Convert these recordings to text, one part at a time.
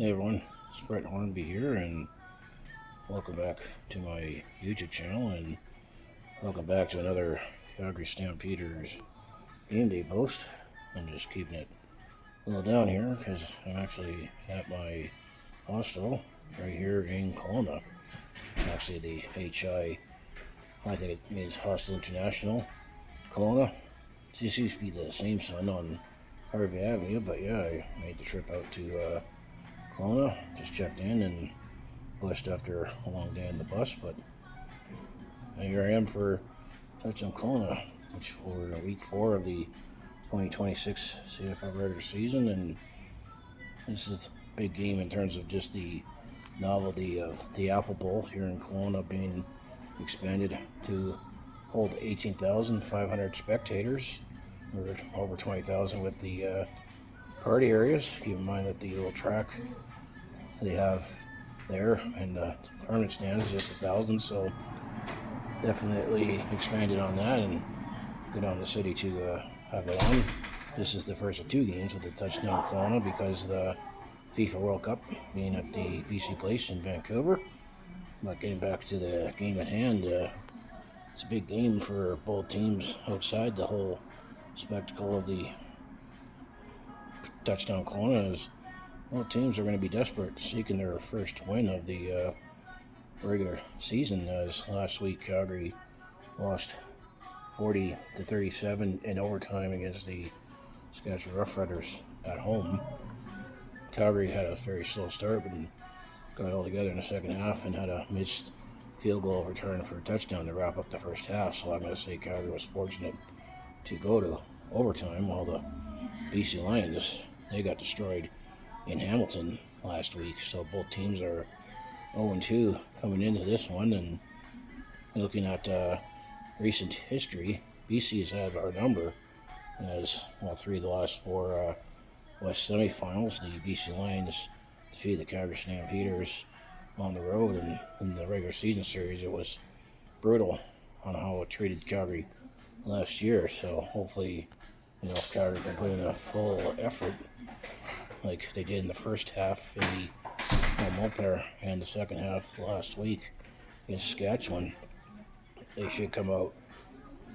Hey everyone, it's Brett Hornby here, and welcome back to my YouTube channel, and welcome back to another Calgary Stampeders game day post. I'm just keeping it a little down here because I'm actually at my hostel right here in Kelowna. Actually, the I think it means Hostel International Kelowna. This used to be the same sign on Harvey Avenue, but yeah, I made the trip out to Kelowna, just checked in and pushed after a long day on the bus, but here I am for Touchdown Kelowna, which we're in week 4 of the 2026 CFL Regular season, and this is a big game in terms of just the novelty of the Apple Bowl here in Kelowna being expanded to hold 18,500 spectators, or over 20,000 with the party areas. Keep in mind that the little track they have there and the permanent stands is just 1,000, so definitely expanded on that and good on the city to have it on. This is the first of 2 games with the Touchdown Kelowna because the FIFA World Cup being at the BC Place in Vancouver. But getting back to the game at hand, it's a big game for both teams outside the whole spectacle of the Touchdown Kelowna, as both teams are going to be desperate, seeking their first win of the regular season, as last week Calgary lost 40-37 in overtime against the Saskatchewan Roughriders at home. Calgary had a very slow start, but got it all together in the second half and had a missed field goal return for a touchdown to wrap up the first half. So I'm going to say Calgary was fortunate to go to overtime, while the BC Lions, they got destroyed in Hamilton last week. So both teams are 0-2 coming into this one, and looking at recent history, BC's had our number, as well 3 of the last 4 West semifinals. The BC Lions defeated the Calgary Stampeders on the road, and in the regular season series it was brutal on how it treated Calgary last year. So hopefully, if Calgary can put in a full effort like they did in the first half in the home opener and the second half last week in Saskatchewan, they should come out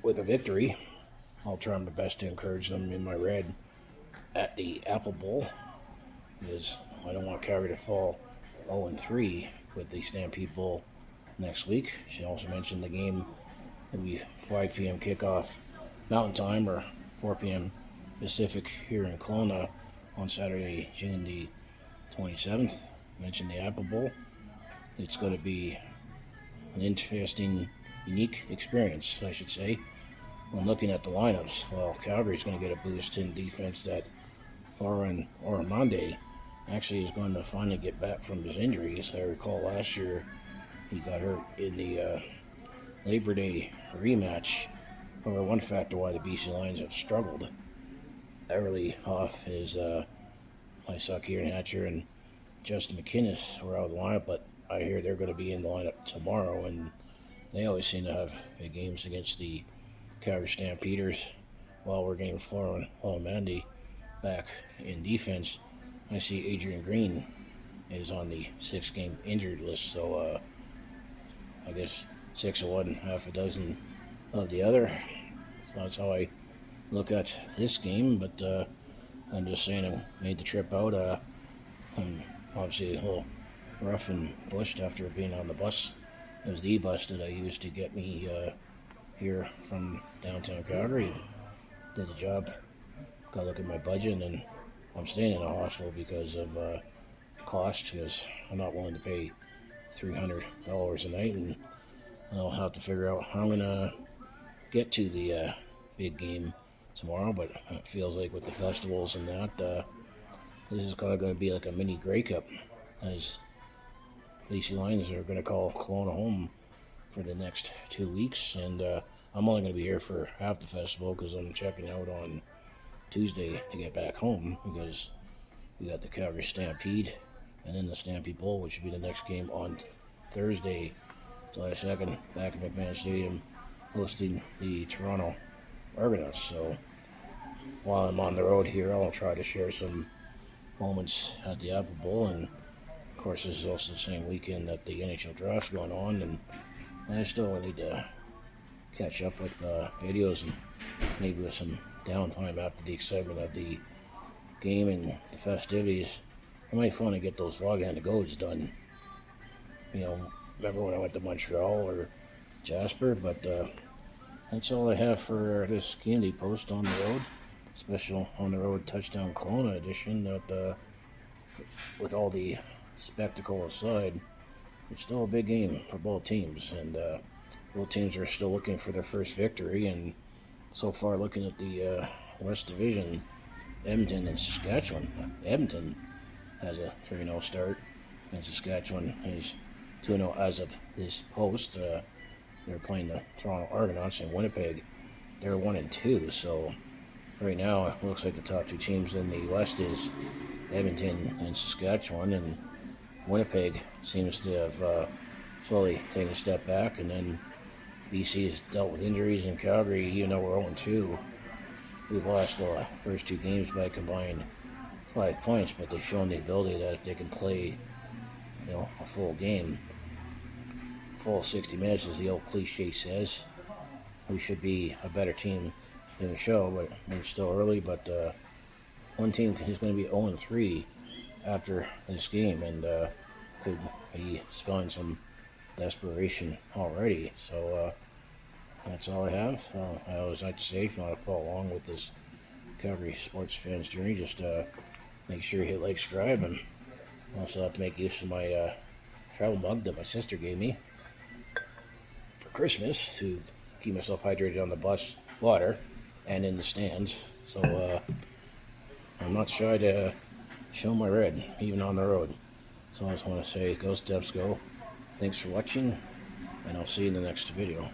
with a victory. I'll try my best to encourage them in my red at the Apple Bowl, because I don't want Calgary to fall 0-3 with the Stampede Bowl next week. She also mentioned the game will be 5 p.m. kickoff Mountain Time, or 4 p.m. Pacific here in Kelowna on Saturday, June the 27th. Mentioned the Apple Bowl. It's going to be an interesting, unique experience, I should say. When looking at the lineups, well, Calgary's going to get a boost in defense that Florian Ormonde actually is going to finally get back from his injuries. I recall last year he got hurt in the Labor Day rematch. However, one factor why the BC Lions have struggled early off is I saw Kieran Hatcher and Justin McInnes were out of the lineup, but I hear they're going to be in the lineup tomorrow, and they always seem to have big games against the Calgary Stampeders. While we're getting Florian Ormonde back in defense, I see Adrian Green is on the 6-game injured list, so I guess 6 of one, half a dozen of the other. So that's how I look at this game, but I'm just saying I made the trip out. I'm obviously a little rough and bushed after being on the bus. It was the bus that I used to get me here from downtown Calgary. Did the job, got to look at my budget, and I'm staying in a hostel because of cost, because I'm not willing to pay $300 a night, and I'll have to figure out how I'm going to get to the big game tomorrow. But it feels like with the festivals and that, this is going to be like a mini Grey Cup, as BC Lions are going to call Kelowna home for the next 2 weeks, and I'm only going to be here for half the festival because I'm checking out on Tuesday to get back home, because we got the Calgary Stampede and then the Stampede Bowl, which will be the next game on Thursday, July 2nd, back at McMahon Stadium, hosting the Toronto Argonauts. So while I'm on the road here, I'll try to share some moments at the Apple Bowl, and of course this is also the same weekend that the NHL draft's going on, and I still need to catch up with videos and maybe with some downtime after the excitement of the game and the festivities. I might want to get those vlog on the goes done. Remember when I went to Montreal or Jasper? But that's all I have for this Candy Post on the road. Special on the road Touchdown Kelowna edition. That with all the spectacle aside, it's still a big game for both teams, and both teams are still looking for their first victory. And so far, looking at the West Division, Edmonton and Saskatchewan. Edmonton has a 3-0 start, and Saskatchewan is 2-0 as of this post. They're playing the Toronto Argonauts in Winnipeg. They're 1-2, so right now it looks like the top two teams in the West is Edmonton and Saskatchewan, and Winnipeg seems to have slowly taken a step back, and then BC has dealt with injuries, in Calgary, even though we're 0-2, we've lost the first two games by a combined 5 points, but they've shown the ability that if they can play, a full game, full 60 minutes, as the old cliche says, we should be a better team than the show. But it's still early. But one team is going to be 0-3 after this game, and could be spelling some desperation already. So that's all I have. I always like to say, if you want to follow along with this Calgary sports fans journey, just make sure you hit like, subscribe, and also have to make use of my travel mug that my sister gave me for Christmas to keep myself hydrated on the bus, water, and in the stands. So I'm not shy to show my red, even on the road. So I just want to say, go Steps, go. Thanks for watching, and I'll see you in the next video.